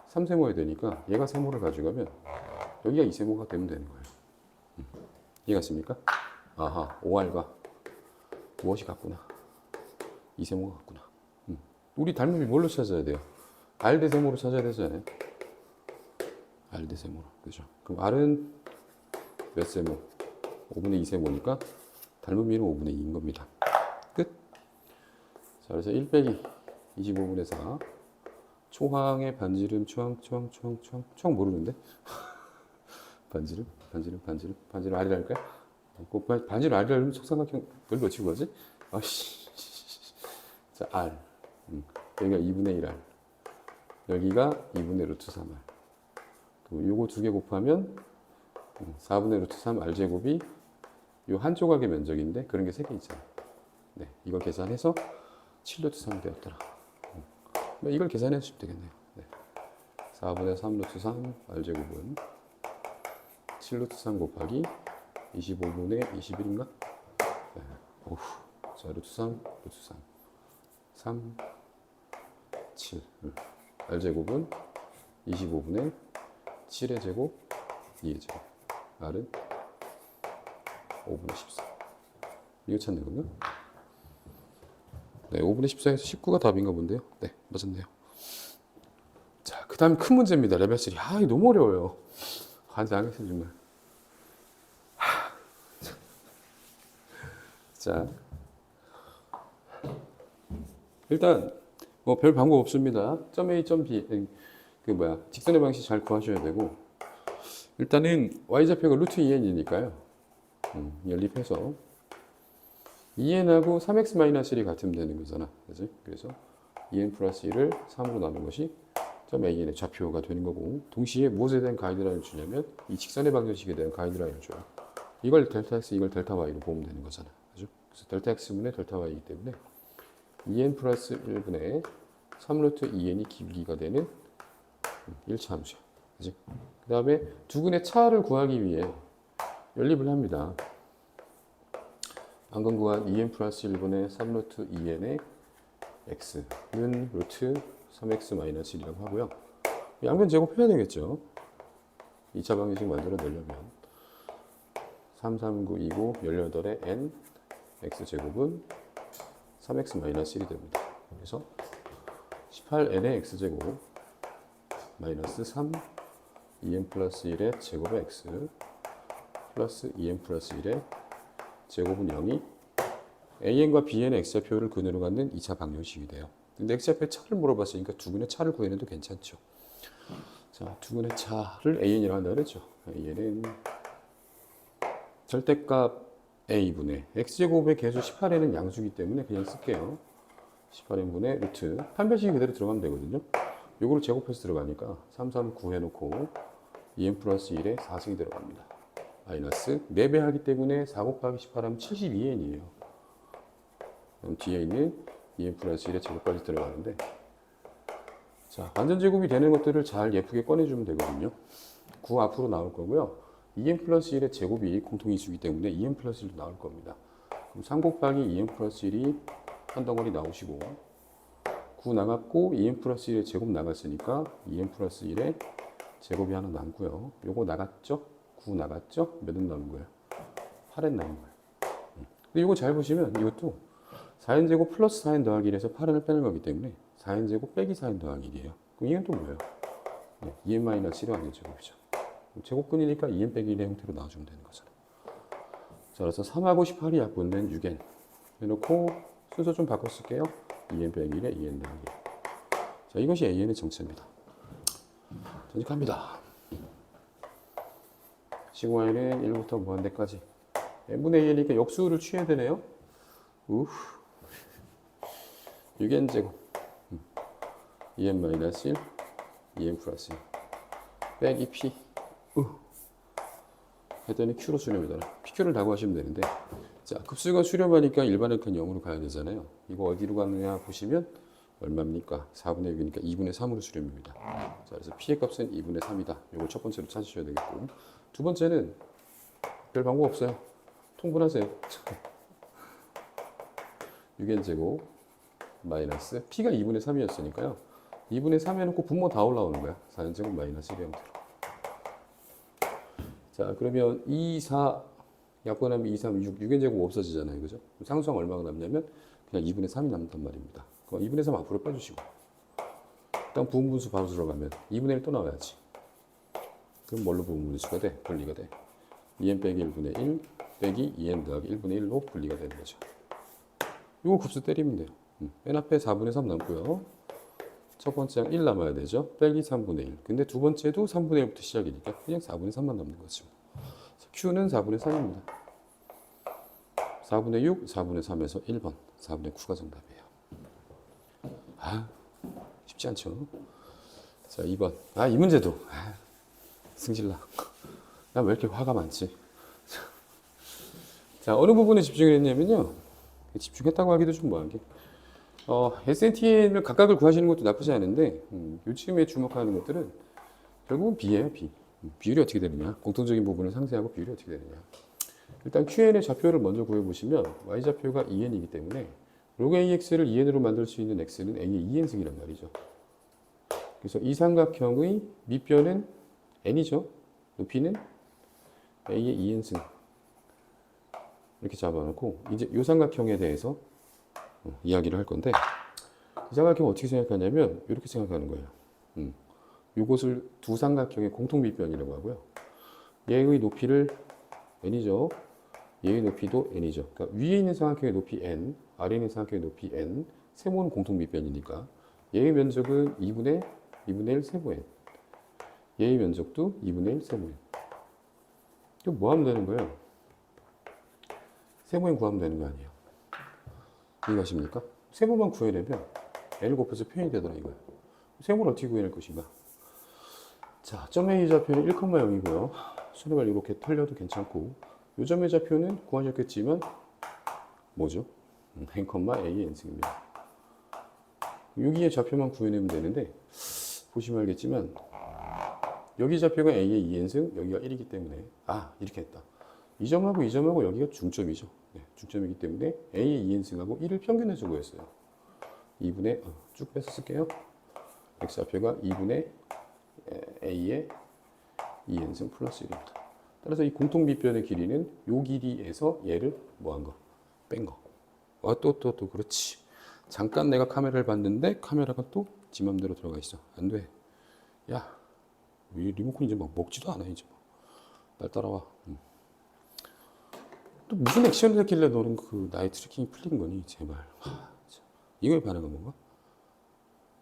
3세모야 되니까 얘가 세모를 가져가면 여기가 이세모가 되면 되는 거예요. 이해갔습니까? 아하, OR과 무엇이 같구나. 이세모가 같구나. 우리 닮음이 뭘로 찾아야 돼요? R 대 세모로 찾아야 되잖아요. R 대 세모로. 그죠? 그럼 R은 몇 세모? 5분의 2세모니까 닮음비는 5분의 2인 겁니다. 끝. 자, 그래서 1 빼기 25분의 4. 초항의 반지름, 초항 모르는데? 반지름 R이라 할까요? 반지름 R이라 하면 속삼각형 뭘 놓치고 가지? 아씨. 자, R. 여기가 2분의 1R. 여기가 2분의 루트 3R. 그럼 요거 두 개 곱하면 4분의 루트 3 R제곱이 요 한 조각의 면적인데 그런 게 3개 있잖아요. 네, 이걸 계산해서 7루트 3이 되었더라. 이걸 계산해 주시면 되겠네요. 네. 4분의 3 루트 3 R제곱은 7루트 3 곱하기 25분의 21인가? 네. 오후. 자, 루트 3, 루트 3. 3, 7. R제곱은 25분의 7의 제곱, 2의 제곱. R은 5분의 14. 이거 찾는 건가? 네, 5분의 14에서 19가 답인가 본데요. 네, 맞았네요. 자, 그 다음 큰 문제입니다. 레벨 3. 이거 너무 어려워요. 환장하겠어요, 정말. 자, 일단 뭐 별 방법 없습니다. 점 A, 점 B, 직선의 방식 잘 구하셔야 되고 일단은 y좌표가 루트 2n이니까요. 연립해서 2n하고 3x-1이 같으면 되는 거잖아. 그지? 그래서 2n 플러스 1을 3으로 나눈 것이 점 AN의 좌표가 되는 거고 동시에 무엇에 대한 가이드라인을 주냐면 이 직선의 방정식에 대한 가이드라인을 줘요. 이걸 델타 x, 이걸 델타 y로 보면 되는 거잖아. 그죠? 그래서 델타 x분의 델타 y이기 때문에 2n 플러스 1분의 3루트 2n이 길이가 되는 1차 함수야. 그지? 그 다음에 두근의 차를 구하기 위해 연립을 합니다. 방금 구한 2n 플러스 1분의 3루트 2n의 x는 루트 3x 마이너스 1이라고 하고요. 양변 제곱해야 되겠죠. 2차 방정식 만들어 내려면 3, 3, 9, 2, 9, 18의 n x제곱은 3x 마이너스 1이 됩니다. 그래서 18n의 x제곱 마이너스 3 2n 플러스 1의 제곱의 x 플러스 2n 플러스 1의 제곱은 0이 an과 bn의 x좌표를 근으로 갖는 2차 방정식이 돼요. 근데 x좌표의 차를 물어봤으니까 두근의 차를 구해내도 괜찮죠. 자, 두근의 차를 an이라고 한다 그랬죠. an은 절대값 a분의 x제곱의 개수 18n은 양수이기 때문에 그냥 쓸게요. 18n분의 루트 판별식이 그대로 들어가면 되거든요. 요거를 제곱해서 들어가니까 3, 3, 9 해놓고 2n 플러스 1에 4승이 들어갑니다. 마이너스 4배 하기 때문에 4 곱하기 18 하면 72n이에요. 그럼 뒤에 있는 2n 플러스 1의 제곱까지 들어가는데 자, 완전 제곱이 되는 것들을 잘 예쁘게 꺼내주면 되거든요. 9 앞으로 나올 거고요. 2n 플러스 1의 제곱이 공통인수이기 때문에 2n 플러스 1도 나올 겁니다. 그럼 3 곱하기 2n 플러스 1이 한 덩어리 나오시고 9 나갔고 2n 플러스 1의 제곱 나갔으니까 2n 플러스 1의 제곱이 하나 남고요. 요거 나갔죠? 9 나갔죠? 몇은 남은 거예요? 8은 남은 거예요. 근데 이거 잘 보시면 이것도 4n 제곱 플러스 4n 더하기 1에서 8n을 빼는 거기 때문에 4n 제곱 빼기 4n 더하기 1이에요. 그럼 이건 또 뭐예요? 2n 마이너스 1의 완전 제곱이죠. 제곱근이니까 2n 빼기 1의 형태로 나와주면 되는 거잖아요. 자, 그래서 3하고 18이 약분된 6n 해놓고 순서 좀 바꿔 쓸게요. 2n 빼기 1에 2n 더하기 1. 자, 이것이 an의 정체입니다. 전직합니다. 시그마에는 1부터 무한대까지 n분의 1이니까 역수를 취해야 되네요. 6n제곱 2n 마이너스 1, 2n 플러스 1 빼기 p 했더니 q로 수렴이잖아. pq를 다 구하시면 되는데, 자, 급수가 수렴하니까 일반역한 0으로 가야 되잖아요. 이거 어디로 가느냐 보시면 얼마입니까? 4분의 6이니까 2분의 3으로 수렴입니다. 자, 그래서 p의 값은 2분의 3이다. 이걸 첫 번째로 찾으셔야 되겠고, 두 번째는 별 방법 없어요. 통분하세요. 6n제곱 마이너스 p가 2분의 3이었으니까요. 2분의 3 해놓고 분모 다 올라오는 거야. 4n제곱 마이너스 1의 형태로. 자, 그러면 2, 4 약분하면 2, 3, 6, 6n제곱 없어지잖아요. 그죠? 상수항 얼마가 남냐면 그냥 2분의 3이 남단 말입니다. 그럼 2분의 3 앞으로 빼주시고, 일단 부분분수 바로 들어가면 2분의 1 또 나와야지. 그럼 뭘로 부분분수가 돼? 분리가 돼. 2n 빼기 1분의 1 빼기 2n 더하기 1분의 1로 분리가 되는 거죠. 이거 곱수 때리면 돼요. 맨 앞에 4분의 3 남고요. 첫 번째랑 1 남아야 되죠. 빼기 3분의 1. 근데 두 번째도 3분의 1부터 시작이니까 그냥 4분의 3만 남는 거죠. Q는 4분의 3입니다. 4분의 6, 4분의 3에서 1번. 4분의 9가 정답이에요. 아, 쉽지 않죠? 자, 2번. 아, 이 문제도. 아, 승질나. 나 왜 이렇게 화가 많지? 자, 어느 부분에 집중을 했냐면요. 집중했다고 하기도 좀 뭐한 게. SNTN을 각각을 구하시는 것도 나쁘지 않은데, 요즘에 주목하는 것들은 결국은 B예요, B. 비율이 어떻게 되느냐. 공통적인 부분을 상쇄하고 비율이 어떻게 되느냐. 일단 QN의 좌표를 먼저 구해보시면 Y좌표가 2n이기 때문에 log AX를 2n으로 만들 수 있는 X는 A의 2n승이란 말이죠. 그래서 이 삼각형의 밑변은 n이죠. 높이는 A의 2n승. 이렇게 잡아놓고 이제 이 삼각형에 대해서 이야기를 할 건데, 이 삼각형 어떻게 생각하냐면 이렇게 생각하는 거예요. 이것을 두 삼각형의 공통 밑변이라고 하고요. 얘의 높이를 n이죠. 얘의 높이도 n이죠. 그러니까 위에 있는 삼각형의 높이 n, 아래에 있는 삼각형의 높이 n, 세모는 공통 밑변이니까 얘의 면적은 2분의 1 세모 n. 얘의 면적도 2분의 1 세모 n. 이거 뭐 하면 되는 거예요? 세모 n 구하면 되는 거 아니에요? 이해가십니까? 세모만 구해내면 n을 곱해서 표현이 되더라 이거예요. 세모를 어떻게 구해낼 것인가? 자, 점 A 좌표는 1,0이고요. 수렴을 이렇게 털려도 괜찮고, 요 점의 좌표는 구하셨겠지만 뭐죠? n, A의 n승입니다. 여기에 좌표만 구해내면 되는데, 보시면 알겠지만 여기 좌표가 A의 2n승, 여기가 1이기 때문에 이렇게 했다. 이 점하고 이 점하고 여기가 중점이죠. 네, 중점이기 때문에 A의 2n승하고 1을 평균해서 구했어요. 2분의 쭉 빼서 쓸게요. X좌표가 2분의 A의 2n승 플러스 1입니다. 따라서 이 공통 밑변의 길이는 요 길이에서 얘를 뭐 한 거? 뺀 거. 또 그렇지. 잠깐 내가 카메라를 봤는데 카메라가 또 지 맘대로 들어가 있어. 안 돼. 야, 왜 리모컨 이제 막 먹지도 않아 이제 막. 날 따라와. 또 무슨 액션을 했길래 너는 그 나의 트래킹이 풀린 거니? 제발. 이거에 반응한 건가?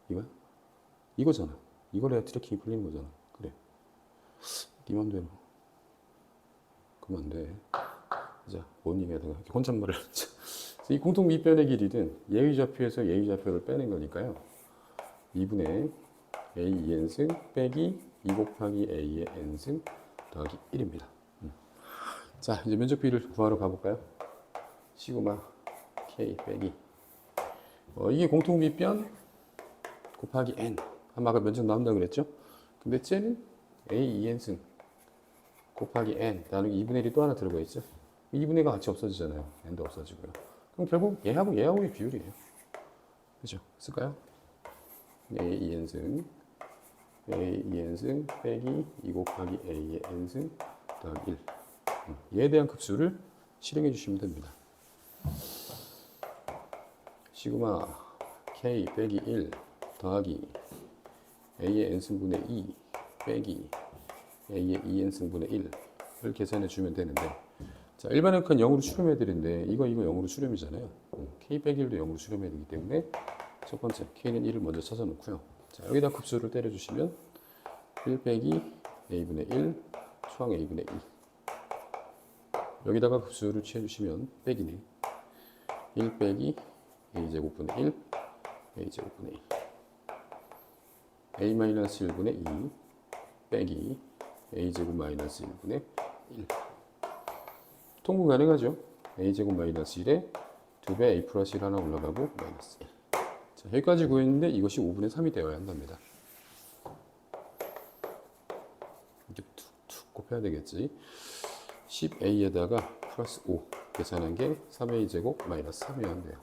이거야? 이거잖아. 이걸 해야 트래킹이 풀리는 거잖아. 그래. 네 맘대로. 그러면 안 돼. 자, 뭔 얘기하다가 혼잣말을. 이 공통 밑변의 길이는 예의 좌표에서 예의 좌표를 빼낸 거니까요. 2분의 A 2n승 빼기 2 곱하기 A의 n승 더하기 1입니다. 자, 이제 면적 비를 구하러 가볼까요? 시그마 K 빼기 이게 공통 밑변 곱하기 n. 아까 면적 나온다고 그랬죠? 근데 쟤는 A 2n승 곱하기 n 나누기 2분의 1이 또 하나 들어가 있죠? 2분의 1가 같이 없어지잖아요. n도 없어지고요. 그럼 결국 얘하고의 비율이에요. 그죠? 쓸까요? A 2n승 A 2n승 빼기 2 곱하기 A의 n승 더하기 1. 얘에 대한 급수를 실행해 주시면 됩니다. 시그마 K 빼기 1 더하기 A의 n승분의 2 빼기 A의 2n승분의 1을 계산해 주면 되는데, 자, 일반역한 0으로 수렴해야 되는데 이거 0으로 수렴이잖아요. K 빼기 1도 0으로 수렴해야 되기 때문에 첫 번째 K는 1을 먼저 찾아 놓고요. 자, 여기다 급수를 때려 주시면 1 빼기 A분의 1 초항 A분의 2. 여기다가 급수를 취해 주시면 빼기네. 1 빼기 A제곱분의 1 a제곱분의 a 마이너스 1분의 2 빼기 a제곱 마이너스 1분의 1. 통분 가능하죠? a제곱 마이너스 1에 2배 a 플러스 1 하나 올라가고 마이너스 1. 자, 여기까지 구했는데 이것이 5분의 3이 되어야 한답니다. 이렇게 툭툭 곱해야 되겠지. 10a에다가 플러스 5 계산한 게 3a 제곱 마이너스 3이 한대요.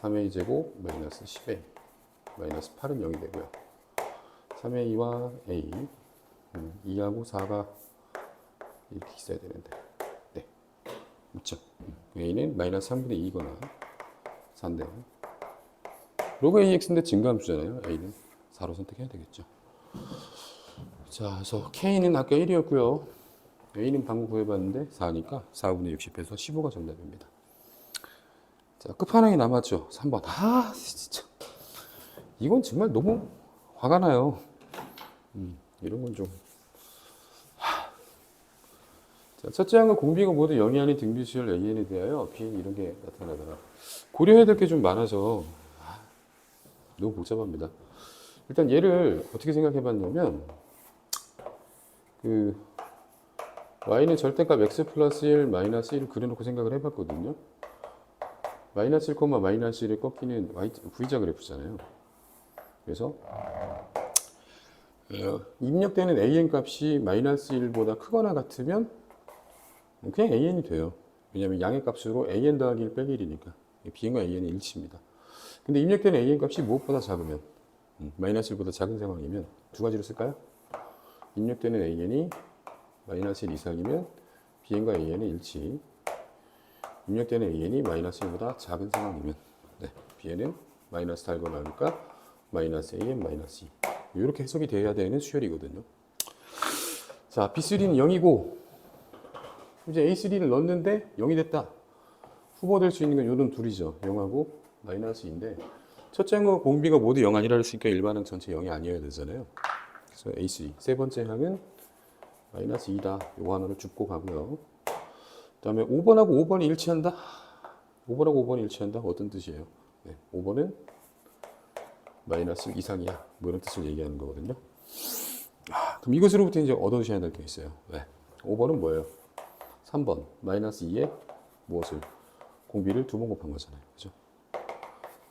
3a 제곱 마이너스 10a 마이너스 8은 0이 되고요. 3a와 a 2하고 4가 이렇게 있어야 되는데 네, 있죠. a는 마이너스 3분의 2거나 4인데 로그 ax인데 증가함수잖아요. a는 4로 선택해야 되겠죠. 자, 그래서 k는 아까 1이었고요. a는 방금 구해봤는데 4니까 4분의 60에서 15가 정답입니다. 자, 끝판왕이 남았죠. 3번. 아, 진짜. 이건 정말 너무 화가 나요. 이런 건 좀. 자, 첫째 항은 공비가 모두 0이 아닌 등비수열 an에 대하여 bn 이런 게 나타나다가 고려해야 될 게 좀 많아서 너무 복잡합니다. 일단 얘를 어떻게 생각해 봤냐면 y는 절대값 x 플러스 1 마이너스 1을 그려놓고 생각을 해봤거든요. 마이너스 1, 마이너스 1에 꺾이는 V자 그래프잖아요. 그래서 입력되는 an 값이 마이너스 1보다 크거나 같으면 그냥 an이 돼요. 왜냐하면 양의 값으로 an 더하기 1 빼기 1이니까 bn과 an이 일치입니다. 근데 입력되는 an 값이 무엇보다 작으면 마이너스 1보다 작은 상황이면 두 가지로 쓸까요? 입력되는 an이 마이너스 1 이상이면 bn과 an의 일치. 입력되는 an이 마이너스 1보다 작은 상황이면 bn은 마이너스 달거나 하니까 마이너스 an 마이너스 2. 이렇게 해석이 돼야 되는 수열이거든요. 자, b3는 0이고 이제 a3를 넣었는데 0이 됐다. 후보 될 수 있는 건 요런 둘이죠. 0하고 마이너스 2인데 첫째 항과 공비가 모두 0 아니라 했으니까 일반항 전체 0이 아니어야 되잖아요. 그래서 a3 세 번째 항은 마이너스 2다. 요거 하나를 줍고 가고요. 그 다음에 5번하고 5번이 일치한다. 5번하고 5번이 일치한다. 어떤 뜻이에요? 5번은 마이너스 이상이야. 뭐 이런 뜻을 얘기하는 거거든요. 그럼 이것으로부터 이제 얻어주셔야 될 게 있어요. 5번은 뭐예요? 3번 마이너스 2에 무엇을? 공비를 두 번 곱한 거잖아요. 그죠?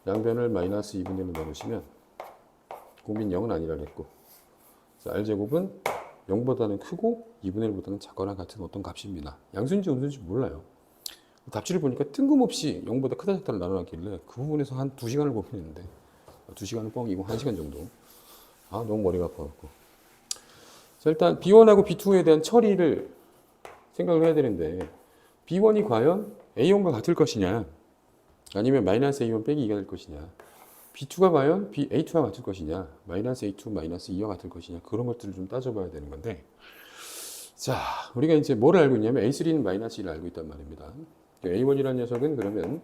양변을 마이너스 2분의 1로 나누시면 공비는 0은 아니라 그랬고 r제곱은 0보다는 크고 2분의 1보다는 작거나 같은 어떤 값입니다. 양수인지 음수인지 몰라요. 답지를 보니까 뜬금없이 0보다 크다 작다를 나눠놨길래 그 부분에서 한 2시간을 고민했는데 2시간은 뻥이고 1시간 정도. 너무 머리가 아파갖고. 자, 일단 B1하고 B2에 대한 처리를 생각을 해야 되는데 B1이 과연 A1과 같을 것이냐 아니면 마이너스 A1 빼기 2가 될 것이냐 B2가 과연 A2와 같을 것이냐 마이너스 A2 마이너스 2와 같을 것이냐 그런 것들을 좀 따져봐야 되는 건데 자 우리가 이제 뭐를 알고 있냐면 A3는 마이너스 1을 알고 있단 말입니다. A1이라는 녀석은 그러면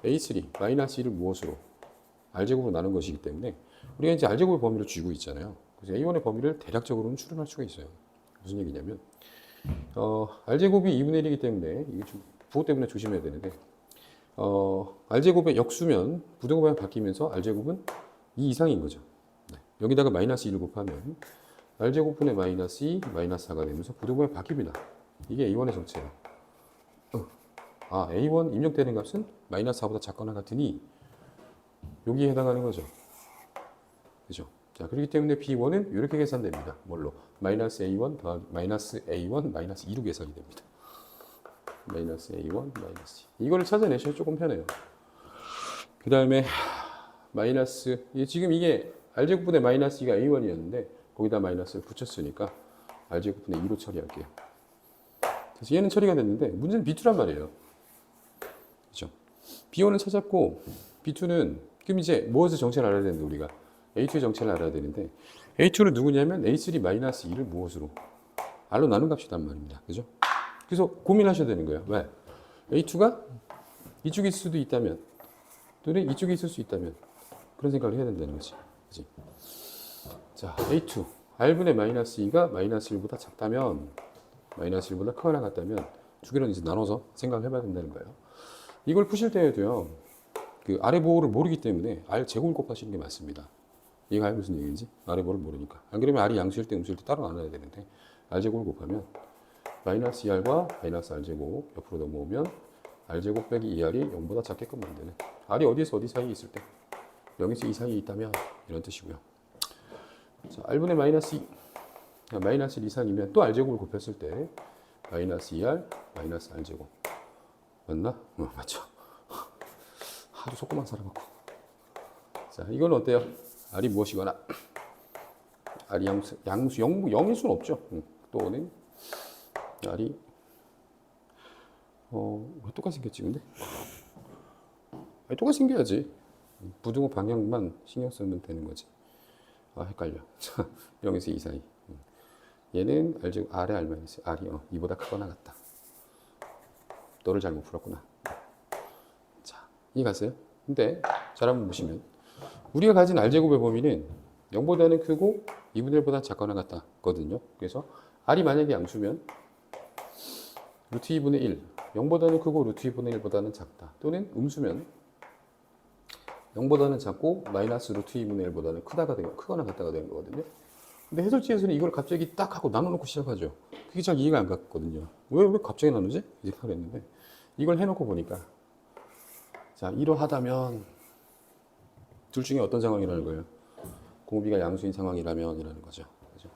A3 마이너스 1을 무엇으로 R제곱으로 나눈 것이기 때문에 우리가 이제 R제곱의 범위를 쥐고 있잖아요. 그래서 A1의 범위를 대략적으로는 추론할 수가 있어요. 무슨 얘기냐면 R제곱이 2분의 1이기 때문에 이게 좀 부호 때문에 조심해야 되는데 R제곱의 역수면 부등호 방향 바뀌면서 R제곱은 2 이상인 거죠. 여기다가 마이너스 1을 곱하면 R제곱분의 마이너스 2, 마이너스 4가 되면서 부등호 방향 바뀝니다. 이게 A1의 정체예요. A1 입력되는 값은 마이너스 4보다 작거나 같으니 여기에 해당하는 거죠. 그죠? 자, 그렇기 때문에 B1은 이렇게 계산됩니다. 뭘로? 마이너스 A1 더하기 마이너스 A1 마이너스 2로 계산이 됩니다. 마이너스 A1 마이너스 2. 이거를 찾아내셔야 조금 편해요. 그 다음에 마이너스 지금 이게 R제곱분의 마이너스 2가 A1이었는데 거기다 마이너스를 붙였으니까 R제곱분의 2로 처리할게요. 그래서 얘는 처리가 됐는데 문제는 B2란 말이에요. 그죠? B1은 찾았고 B2는 그럼 이제 무엇을 정체를 알아야 되는데 우리가 A2의 정체를 알아야 되는데 A2는 누구냐면 A3 마이너스 2를 무엇으로? R로 나눈 값이란 말입니다. 그죠? 그래서 고민하셔야 되는 거예요. 왜? A2가 이쪽에 있을 수도 있다면 또는 이쪽에 있을 수 있다면 그런 생각을 해야 된다는 거지. 그치? 자, A2 R분의 마이너스 2가 마이너스 1보다 작다면 마이너스 1보다 크거나 같다면 두 개를 이제 나눠서 생각을 해봐야 된다는 거예요. 이걸 푸실 때에도요. 그 아래 보호를 모르기 때문에 R 제곱을 곱하시는 게 맞습니다. 이해가요? 무슨 얘기인지? 아래 보호를 모르니까. 안 그러면 R이 양수일 때 음수일 때 따로 나눠야 되는데 R 제곱을 곱하면 마이너스 2R과 마이너스 R 제곱 옆으로 넘어오면 R 제곱 빼기 2R이 0보다 작게끔 만드는 R이 어디에서 어디 사이에 있을 때 0에서 2 사이에 있다면 이런 뜻이고요. 자, R분의 마이너스 2 마이너스 1 이상이면 또 R 제곱을 곱했을 때 마이너스 2R 마이너스 R 제곱 맞나? 맞죠. 하도 속고만 살아갖고. 자, 이건 어때요? R이 무엇이거나 R이 양수 0일 수는 없죠. 또는 R이 왜 똑같이 생겼지 근데? 아니, 똑같이 생겨야지. 부등호 방향만 신경 쓰면 되는 거지. 아, 헷갈려. 자, 0에서 2 사이. 얘는 R제곱 R에 R 마이너스 R이 2보다 크거나 같다. 너를 잘못 풀었구나. 자, 이해갔어요? 근데 잘 한번 보시면 우리가 가진 R제곱의 범위는 0보다는 크고 2분의 1보다 작거나 같다거든요. 그래서 R이 만약에 양수면 루트 2분의 1 0보다는 크고 루트 2분의 1보다는 작다. 또는 음수면 0보다는 작고 마이너스 루트 2분의 1보다는 크거나 같다가 되는 거거든요. 근데 해설지에서는 이걸 갑자기 딱 하고 나눠놓고 시작하죠. 그게 잘 이해가 안 갔거든요. 왜 갑자기 나누지? 이제 생각했는데 이걸 해놓고 보니까 자, 이러하다면 둘 중에 어떤 상황이라는 거예요? 공비가 양수인 상황이라면 이라는 거죠. 그죠?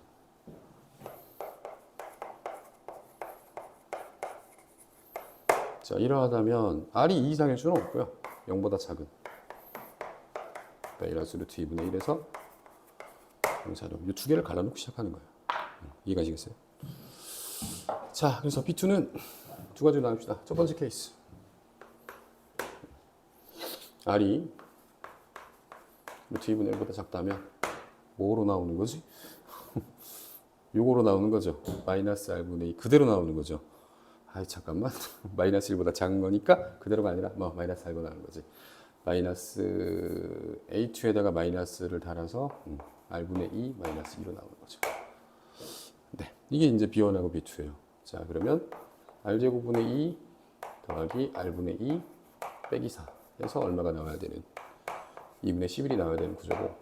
자, 이러하다면 R이 2 이상일 수는 없고요. 0보다 작은 마이너스 루트 2분의 1에서 영사름 이 두 개를 갈라놓고 시작하는 거예요. 이해가시겠어요? 자, 그래서 B2는 두 가지로 나눕시다. 첫 번째 케이스 R이 루트 2분의 1보다 작다면 뭐로 나오는 거지? 요거로 나오는 거죠. 마이너스 R분의 2 그대로 나오는 거죠. 아이 잠깐만 마이너스 1보다 작은 거니까 그대로가 아니라 마이너스 R로 나오는 거지. 마이너스 A2에다가 마이너스를 달아서 R분의 2 마이너스 2로 나오는 거죠. 네, 이게 이제 B1하고 B2예요. 자, 그러면 R제곱분의 2 더하기 R분의 2 빼기 4 해서 얼마가 나와야 되는 2분의 11이 나와야 되는 구조고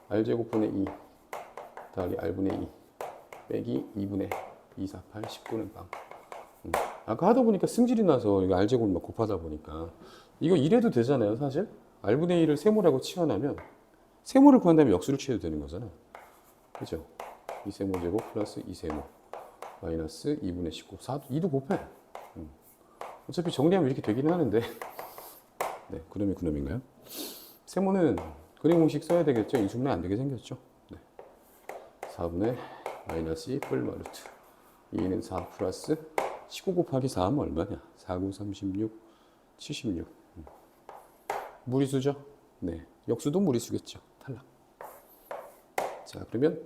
R제곱분의 2 더하기 R분의 2 빼기 2분의 2, 4, 8, 19는 빵. 아까 하다 보니까 승질이 나서 이거 R제곱을 막 곱하다 보니까 이거 이래도 되잖아요, 사실. R분의 2를 세모라고 치환하면 세모를 구한 다음에 역수를 취해도 되는 거잖아. 그죠? 2세모 제곱 플러스 2세모 마이너스 2분의 19 2도 곱해. 어차피 정리하면 이렇게 되긴 하는데 네, 그놈이 그놈인가요? 세모는 그림 공식 써야 되겠죠? 인수분해 안 되게 생겼죠? 네. 4분의 마이너스 2 뿔 마루트 2는 4 플러스 19 곱하기 4 하면 얼마냐? 4, 9, 36, 76 무리수죠? 네, 역수도 무리수겠죠. 탈락. 자, 그러면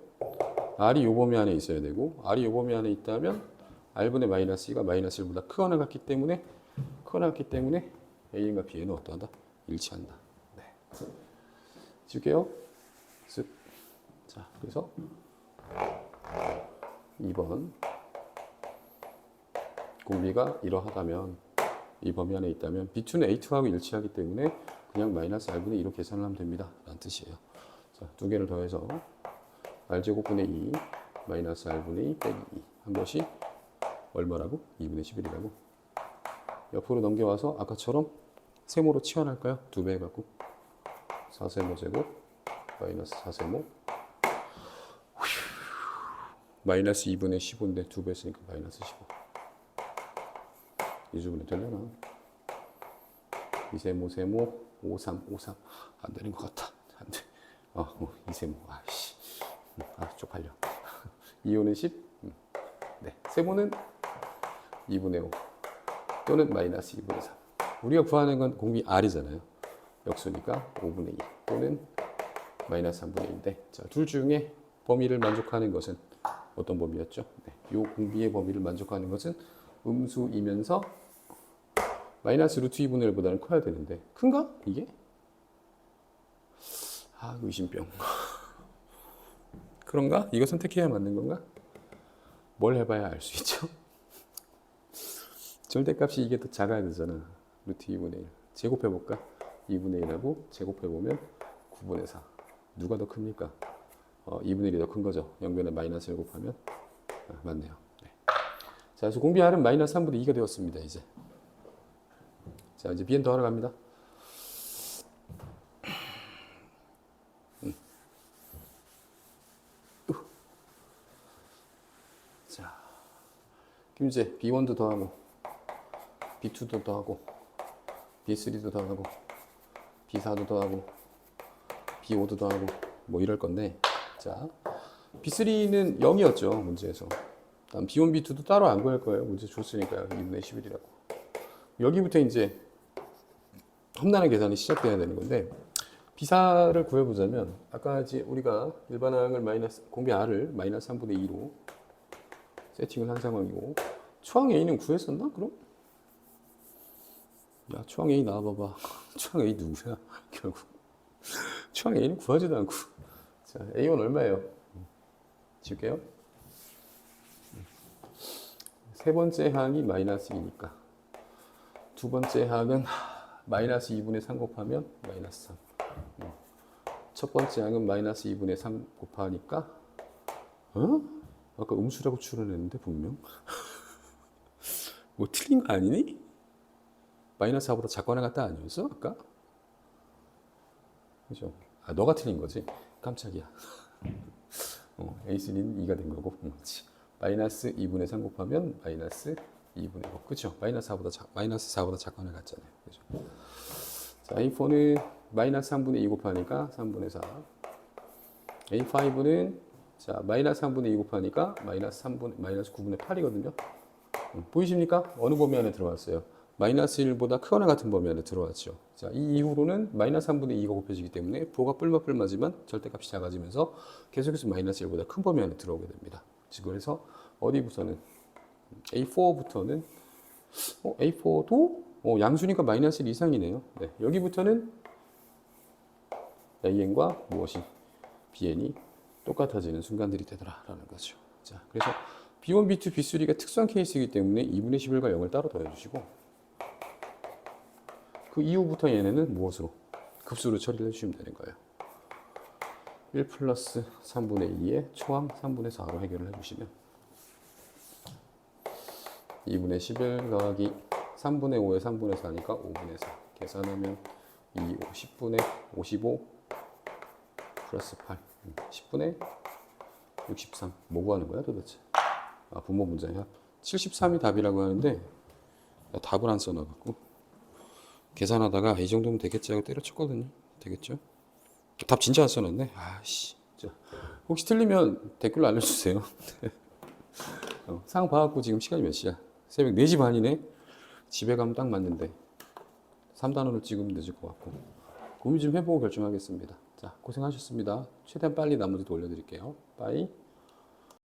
R이 요 범위 안에 있어야 되고 R이 요 범위 안에 있다면 R분의 마이너스 2가 마이너스 1보다 크거나 같기 때문에 A과 B는 어떠하다? 일치한다. 네. 지울게요. 쓱. 자, 그래서 2번 공비가 이러하다면 이 범위 안에 있다면 B2는 A2하고 일치하기 때문에 그냥 마이너스 R분의 2로 계산을 하면 됩니다. 라는 뜻이에요. 자, 두 개를 더해서 R제곱분의 2 마이너스 R분의 2 빼기 2 한 것이 얼마라고? 2분의 11이라고. 옆으로 넘겨와서 아까처럼 세모로 치환할까요? 2배 해갖고 4세모 제곱 마이너스 4세모 마이너스 2분의 15인데 2배 했으니까 마이너스 15 2주분의 되려나? 2세모 세모 53 안 되는 것 같아. 안 돼. 2세모 아씨 쪽팔려. 2호는 10 네, 세모는 2분의 5 또는 마이너스 2분의 3 우리가 구하는 건 공비 R이잖아요. 역수니까 5분의 2 또는 마이너스 3분의 2인데 자, 둘 중에 범위를 만족하는 것은 어떤 범위였죠? 네, 이 공비의 범위를 만족하는 것은 음수이면서 마이너스 루트 2분의 1보다는 커야 되는데 큰가? 이게? 의심병. 그런가? 이거 선택해야 맞는 건가? 뭘 해봐야 알 수 있죠? 절대값이 이게 더 작아야 되잖아. 루트 2분의 1 제곱해볼까? 2분의 1하고 제곱해보면 9분의 4. 누가 더 큽니까? 2분의 1이 더 큰 거죠. 영변에 마이너스를 곱하면 맞네요. 네. 자, 그래서 공비 R은 마이너스 3분의 2가 되었습니다. 이제. 자, 이제 Bn 더하러 갑니다. 자, 그럼 이제 B1도 더하고 B2도 더하고 B3도 더하고 B4도 더하고 B5도 더하고 뭐 이럴 건데, 자, B3는 0이었죠 문제에서. 다음 B1, B2도 따로 안 구할 거예요. 문제 줬으니까요. 2분의 11이라고. 여기부터 이제 험난한 계산이 시작돼야 되는 건데, B4를 구해보자면 아까 이제 우리가 일반항을 공비 R을 마이너스 3분의 2로 세팅을 한 상황이고, 초항 A는 구했었나 그럼? 야, 초항 A 나와봐봐. 초항 A 누구야 결국. 초항 A는 구하지도 않고. 자, A1 얼마예요? 지울게요. 세 번째 항이 마이너스 2니까 두 번째 항은 마이너스 2분의 3 곱하면 마이너스 3. 첫 번째 항은 마이너스 2분의 3 곱하니까 아까 음수라고 추론했는데 분명 뭐 틀린 거 아니니? 마이너스 4보다 작거나 같다 아니었어? 아까? 그죠? 아, 너가 틀린 거지? 깜짝이야. A3는 2가 된 거고. 마이너스 2분의 3 곱하면 마이너스 2분의 5. 그쵸? 마이너스 4보다 작거나 같잖아요. 그죠? 자, A4는 마이너스 3분의 2 곱하니까 3분의 4. A5는 자, 마이너스 3분의 2 곱하니까 마이너스 9분의 8이거든요. 보이십니까? 어느 범위 안에 들어왔어요? 마이너스 1보다 크거나 같은 범위 안에 들어왔죠. 자, 이 이후로는 마이너스 3분의 2가 곱해지기 때문에 부호가 뿔마뿔마지만 절대값이 작아지면서 계속해서 마이너스 1보다 큰 범위 안에 들어오게 됩니다. 그래서 어디부터는 A4부터는 A4도 양수니까 마이너스 1 이상이네요. 네, 여기부터는 AN과 무엇이 BN이 똑같아지는 순간들이 되더라라는 거죠. 자, 그래서 B1, B2, B3가 특수한 케이스이기 때문에 2분의 11과 0을 따로 더해주시고, 그 이후부터 얘네는 무엇으로? 급수로 처리를 해주시면 되는 거예요. 1 플러스 3분의 2의 초항 3분의 4로 해결을 해주시면 2분의 11 더하기 3분의 5의 3분의 4니까 5분의 4 계산하면 2, 5, 10분의 55 플러스 8 10분의 63 뭐 구하는 거야 도대체? 아, 분모 문제야. 73이 답이라고 하는데 답을 안 써놔갖고 계산하다가 이 정도면 되겠지 하고 때려쳤거든요. 되겠죠? 답 진짜 안 써놨네. 아씨. 혹시 틀리면 댓글로 알려주세요. 상 봐갖고 지금 시간이 몇 시야? 새벽 4시 반이네? 집에 가면 딱 맞는데 3단원을 찍으면 늦을 것 같고 고민 좀 해보고 결정하겠습니다. 자, 고생하셨습니다. 최대한 빨리 나머지도 올려드릴게요. 빠이.